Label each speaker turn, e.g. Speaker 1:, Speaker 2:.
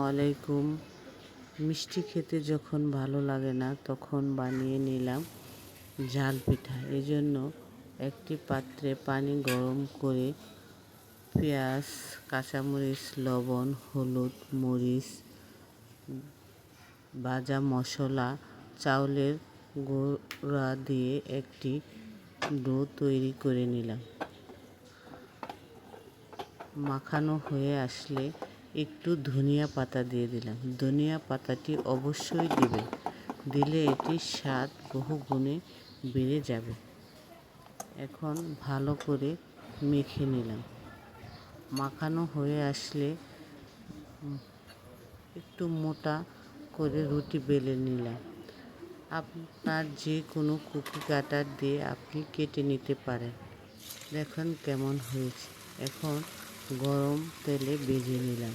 Speaker 1: আলাইকুম। মিষ্টি খেতে যখন ভালো লাগে না তখন বানিয়ে নিলাম ঝাল পিঠা। এজন্য একটি পাত্রে পানি গরম করে পেঁয়াজ, কাঁচামরিচ, লবণ, হলুদ, মরিচ, ভাজা মশলা, চাউলের গুঁড়া দিয়ে একটি ডো তৈরি করে নিলাম। মাখানো হয়ে আসলে একটু ধনিয়া পাতা দিয়ে দিলাম। ধনিয়া পাতাটি অবশ্যই দিবেন, দিলে এটির স্বাদ বহুগুণে বেড়ে যাবে। এখন ভালো করে মেখে নিলাম। মাখানো হয়ে আসলে একটু মোটা করে রুটি বেলে নিলাম। আপনার যে কোনো কুকি কাটার দিয়ে আপনি কেটে নিতে পারেন। দেখুন কেমন হয়েছে। এখন গরম তেলে ভেজে নিলাম।